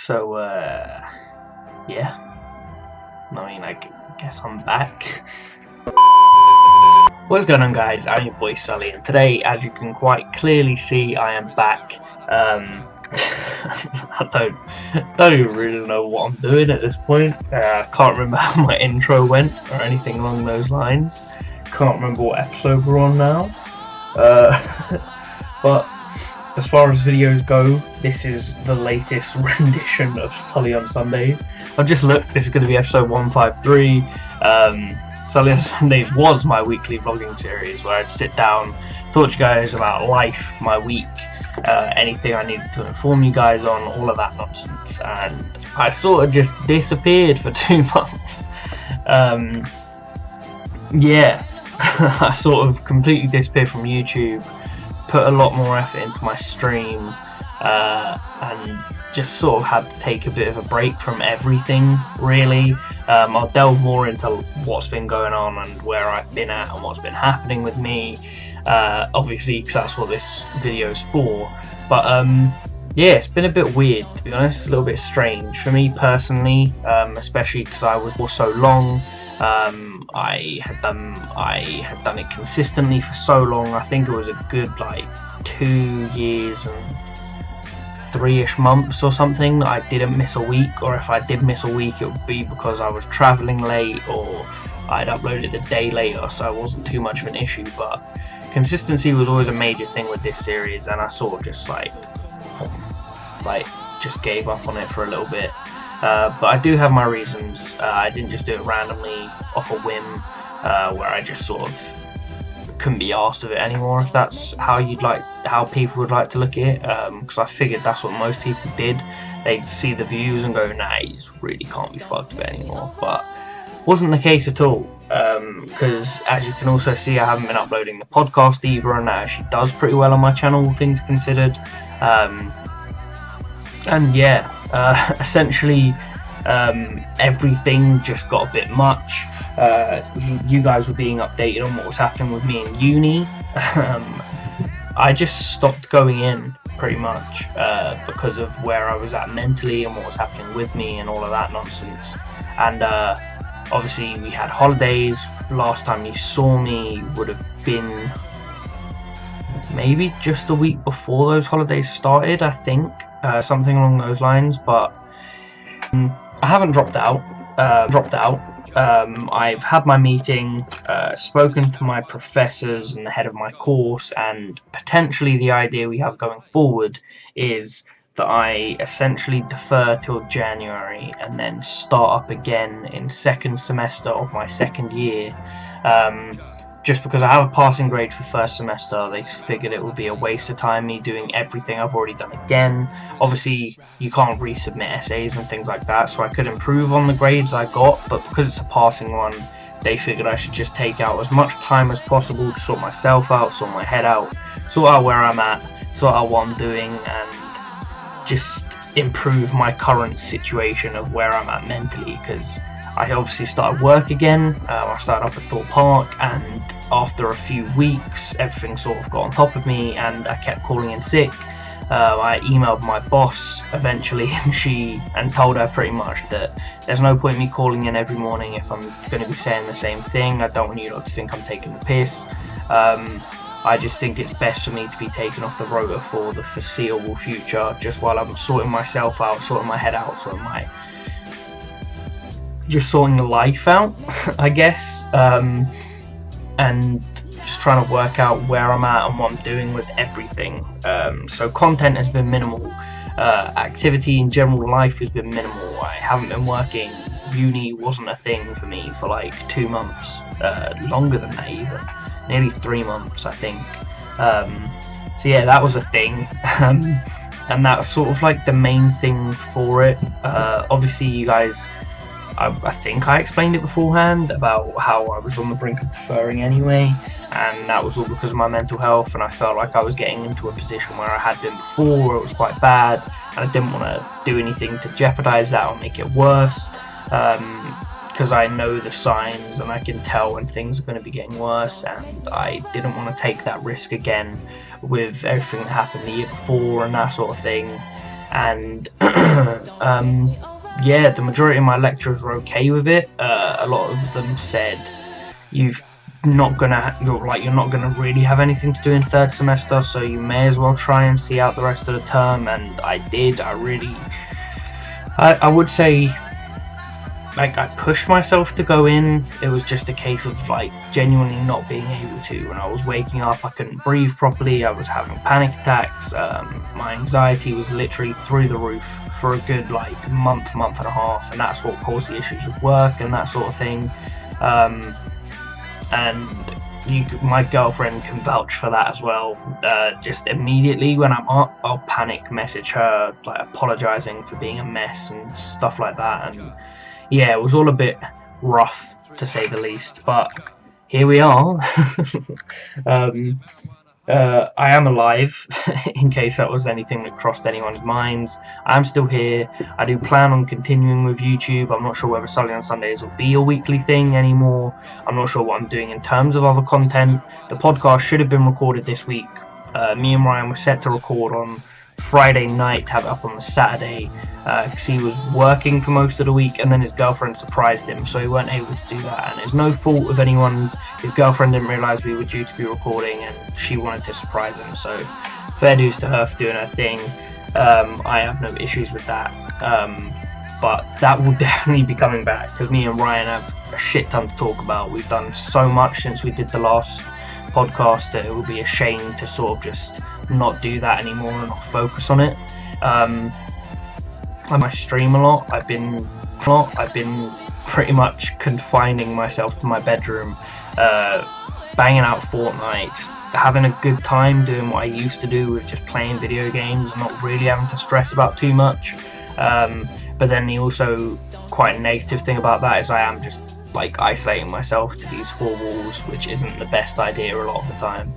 So, yeah. I mean, I guess I'm back. What's going on, guys? I'm your boy SuLLy, and today, as you can quite clearly see, I am back. I don't even really know what I'm doing at this point. I can't remember how my intro went or anything along those lines. Can't remember what episode we're on now. But as far as videos go, this is the latest rendition of SuLLy on Sundays. I've just looked, this is going to be episode 153. SuLLy on Sundays was my weekly vlogging series where I'd sit down, talk to you guys about life, my week, anything I needed to inform you guys on, all of that nonsense. And I sort of just disappeared for 2 months. Yeah, I sort of completely disappeared from YouTube. Put a lot more effort into my stream, and just sort of had to take a bit of a break from everything, really. I'll delve more into what's been going on and where I've been at and what's been happening with me, obviously, because that's what this video is for. But yeah, it's been a bit weird, to be honest, a little bit strange for me personally, especially because I was for so long. I had done it consistently for so long. I think it was a good like 2 years and 3-ish months or something that I didn't miss a week, or if I did miss a week it would be because I was traveling late or I'd uploaded a day later, so it wasn't too much of an issue. But consistency was always a major thing with this series, and I sort of just just gave up on it for a little bit. But I do have my reasons. I didn't just do it randomly off a whim, where I just sort of couldn't be asked of it anymore, if that's how people would like to look at it, because I figured that's what most people did. They'd see the views and go, nah, you really can't be fucked with it anymore. But wasn't the case at all, because as you can also see, I haven't been uploading the podcast either, and that actually does pretty well on my channel, all things considered. And yeah, essentially everything just got a bit much. You guys were being updated on what was happening with me in uni. I just stopped going in pretty much because of where I was at mentally and what was happening with me and all of that nonsense. And obviously we had holidays. Last time you saw me would have been maybe just a week before those holidays started, I think, something along those lines. But I haven't dropped out. I've had my meeting, spoken to my professors and the head of my course, and potentially the idea we have going forward is that I essentially defer till January and then start up again in second semester of my second year. Just because I have a passing grade for first semester, they figured it would be a waste of time me doing everything I've already done again. Obviously, you can't resubmit essays and things like that, so I could improve on the grades I got, but because it's a passing one, they figured I should just take out as much time as possible to sort myself out, sort my head out, sort out where I'm at, sort out what I'm doing, and just improve my current situation of where I'm at mentally, because I obviously started work again. I started up at Thorpe Park, and after a few weeks everything sort of got on top of me and I kept calling in sick. I emailed my boss eventually and told her pretty much that there's no point in me calling in every morning if I'm going to be saying the same thing. I don't want you lot to think I'm taking the piss. I just think it's best for me to be taken off the rota for the foreseeable future, just while I'm sorting myself out, sorting my head out, just sorting the life out, I guess, and just trying to work out where I'm at and what I'm doing with everything. So content has been minimal, activity in general life has been minimal. I haven't been working. Uni wasn't a thing for me for like 2 months, longer than that even, nearly 3 months I think. So yeah, that was a thing, and that's sort of like the main thing for it. Obviously you guys, I think I explained it beforehand about how I was on the brink of deferring anyway, and that was all because of my mental health, and I felt like I was getting into a position where I had been before, where it was quite bad, and I didn't want to do anything to jeopardize that or make it worse, because I know the signs and I can tell when things are going to be getting worse, and I didn't want to take that risk again with everything that happened the year before and that sort of thing. and yeah, the majority of my lecturers were okay with it. A lot of them said you're not gonna really have anything to do in third semester, so you may as well try and see out the rest of the term. And I did. I would say, like, I pushed myself to go in. It was just a case of like genuinely not being able to. When I was waking up, I couldn't breathe properly. I was having panic attacks. My anxiety was literally through the roof for a good like month and a half, and that's what caused the issues with work and that sort of thing. And my girlfriend can vouch for that as well. Just immediately when I'm up, I'll panic message her, like apologizing for being a mess and stuff like that. And yeah, it was all a bit rough, to say the least, but here we are. I am alive, in case that was anything that crossed anyone's minds. I'm still here. I do plan on continuing with YouTube. I'm not sure whether SuLLy on Sundays will be a weekly thing anymore. I'm not sure what I'm doing in terms of other content. The podcast should have been recorded this week. Me and Ryan were set to record on Friday night, have it up on the Saturday, because he was working for most of the week, and then his girlfriend surprised him, so he weren't able to do that. And it's no fault of anyone's. His girlfriend didn't realise we were due to be recording, and she wanted to surprise him, so fair dues to her for doing her thing. I have no issues with that, but that will definitely be coming back, because me and Ryan have a shit ton to talk about. We've done so much since we did the last podcast that it would be a shame to sort of just not do that anymore and not focus on it. I stream a lot. I've been pretty much confining myself to my bedroom, banging out Fortnite, having a good time doing what I used to do with just playing video games and not really having to stress about too much. But then the also quite negative thing about that is I am just like isolating myself to these four walls, which isn't the best idea a lot of the time.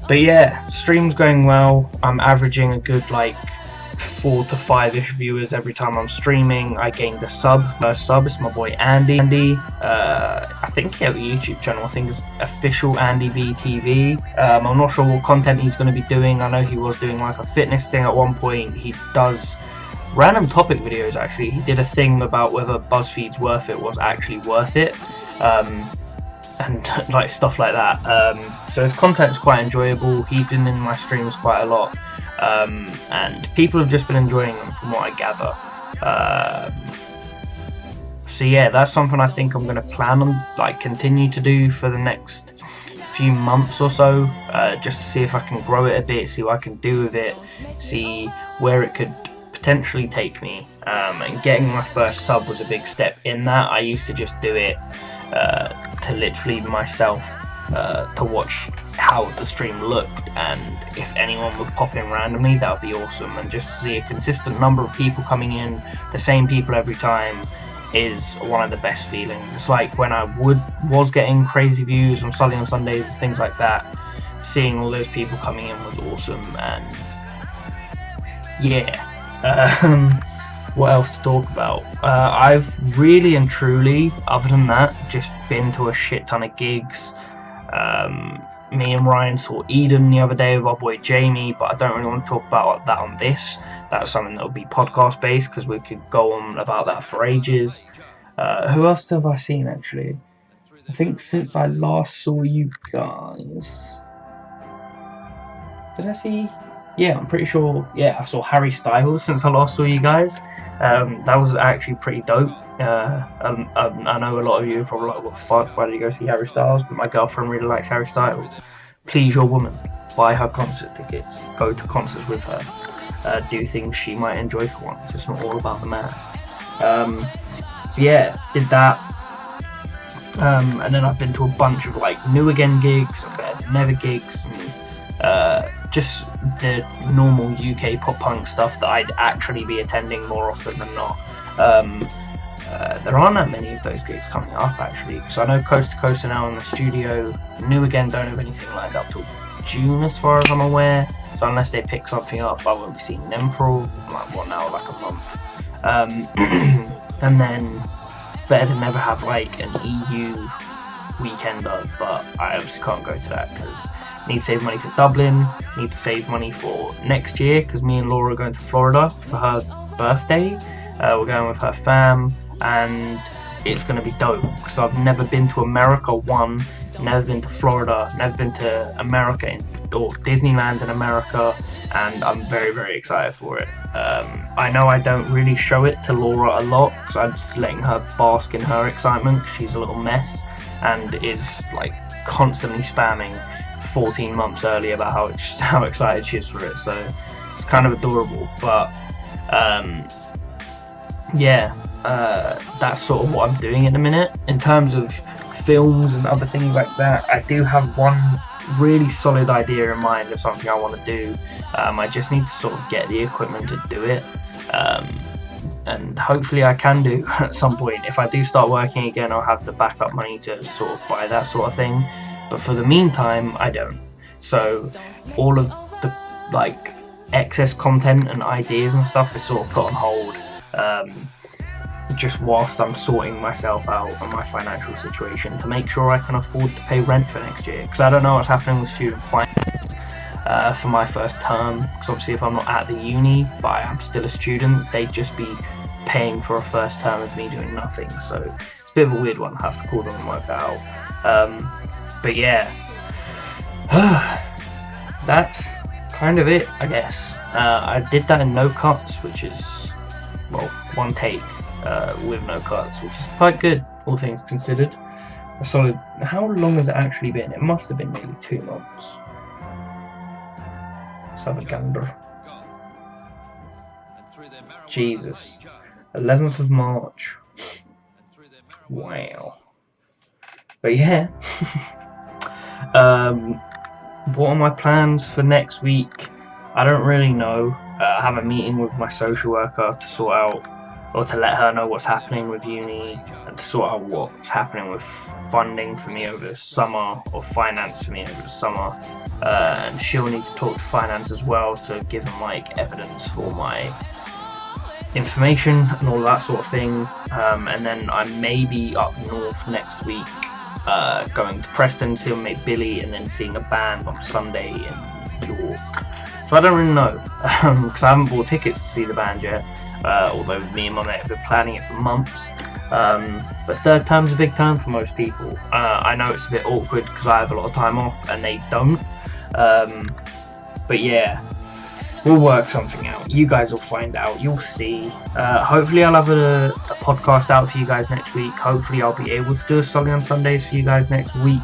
But yeah, stream's going well. I'm averaging a good like 4 to 5-ish viewers every time I'm streaming. I gained a sub. It's my boy Andy. I think he has a YouTube channel. I think it's official Andy B TV. I'm not sure what content he's going to be doing. I know he was doing like a fitness thing at one point. He does random topic videos actually. He did a thing about whether BuzzFeed's Worth It was actually worth it. And like stuff like that. So his content's quite enjoyable. He's been in my streams quite a lot, and people have just been enjoying them from what I gather. So yeah, that's something I think I'm going to plan on like continue to do for the next few months or so, just to see if I can grow it a bit, see what I can do with it, see where it could potentially take me. And getting my first sub was a big step in that. I used to just do it to literally myself, to watch how the stream looked, and if anyone would pop in randomly, that would be awesome. And just see a consistent number of people coming in, the same people every time, is one of the best feelings. It's like when I was getting crazy views on SuLLy on Sundays, things like that. Seeing all those people coming in was awesome. And yeah, what else to talk about? I've really and truly, other than that, just been to a shit ton of gigs. Me and Ryan saw Eden the other day with our boy Jamie, but I don't really want to talk about that on this. That's something that will be podcast based, because we could go on about that for ages. Who else have I seen actually? I think since I last saw you guys, did I see? Yeah, I'm pretty sure. Yeah, I saw Harry Styles since I last saw you guys. That was actually pretty dope. I know a lot of you are probably like, what the fuck, why did you go see Harry Styles? But my girlfriend really likes Harry Styles. Please your woman, buy her concert tickets, go to concerts with her, do things she might enjoy for once. It's not all about the man. So yeah, did that. And then I've been to a bunch of like New Again gigs, and Better Than Never gigs, and just the normal UK pop punk stuff that I'd actually be attending more often than not. There aren't that many of those gigs coming up actually, because I know Coast to Coast are now in the studio. New Again don't have anything lined up till June as far as I'm aware, so unless they pick something up I won't be seeing them for like a month. And then Better Than Never have like an EU weekender, but I obviously can't go to that because need to save money for Dublin, need to save money for next year, because me and Laura are going to Florida for her birthday. We're going with her fam, and it's going to be dope, because I've never been to America, never been to Florida, never been to America, or Disneyland in America, and I'm very, very excited for it. I know I don't really show it to Laura a lot, because I'm just letting her bask in her excitement. She's a little mess, and is like constantly spamming 14 months early about how excited she is for it, so it's kind of adorable. But yeah, that's sort of what I'm doing at the minute. In terms of films and other things like that, I do have one really solid idea in mind of something I want to do. I just need to sort of get the equipment to do it, and hopefully I can do at some point. If I do start working again, I'll have the backup money to sort of buy that sort of thing, but for the meantime I don't. So all of the like excess content and ideas and stuff is sort of put on hold, just whilst I'm sorting myself out and my financial situation to make sure I can afford to pay rent for next year, because I don't know what's happening with student finance for my first term, because obviously if I'm not at the uni but I am still a student, they'd just be paying for a first term of me doing nothing. So it's a bit of a weird one. I have to call them and work that out. But yeah, that's kind of it, I guess. I did that in no cuts, which is, well, one take with no cuts, which is quite good, all things considered. A solid. How long has it actually been? It must have been nearly 2 months. Let's have a gander. Jesus. 11th of March. Wow. But yeah. What are my plans for next week? I don't really know. I have a meeting with my social worker to sort out, or to let her know what's happening with uni, and to sort out what's happening with funding for me over the summer, or finance for me over the summer. And she'll need to talk to finance as well to give them like evidence for my information and all that sort of thing. And then I may be up north next week, going to Preston, seeing my mate Billy, and then seeing a band on Sunday in York. So I don't really know, because I haven't bought tickets to see the band yet, although me and my mate have been planning it for months. But third term's a big term for most people. I know it's a bit awkward because I have a lot of time off and they don't. But yeah, we'll work something out. You guys will find out. You'll see. Hopefully I'll have a podcast out for you guys next week. Hopefully I'll be able to do a SuLLy on Sundays for you guys next week.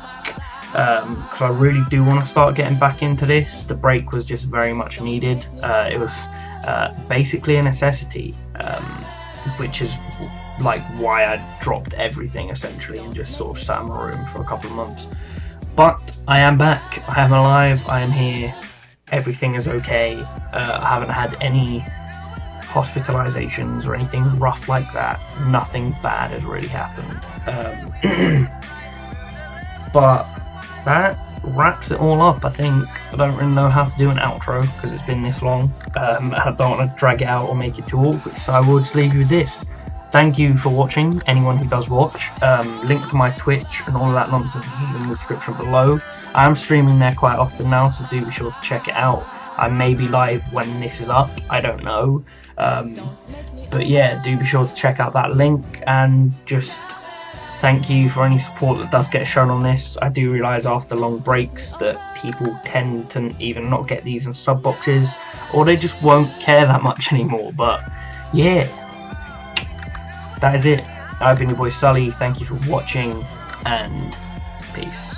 Because I really do want to start getting back into this. The break was just very much needed. It was basically a necessity, which is like why I dropped everything essentially and just sort of sat in my room for a couple of months. But I am back. I am alive. I am here. Everything is okay. I haven't had any hospitalizations or anything rough like that. Nothing bad has really happened. But that wraps it all up, I think. I don't really know how to do an outro because it's been this long. I don't want to drag it out or make it too awkward, so I will just leave you with this. Thank you for watching, anyone who does watch. Link to my Twitch and all of that nonsense is in the description below. I am streaming there quite often now, so do be sure to check it out. I may be live when this is up, I don't know. But yeah, do be sure to check out that link, and just thank you for any support that does get shown on this. I do realise after long breaks that people tend to either not get these in sub boxes, or they just won't care that much anymore. But yeah, that is it. I've been your boy SuLLy. Thank you for watching, and peace.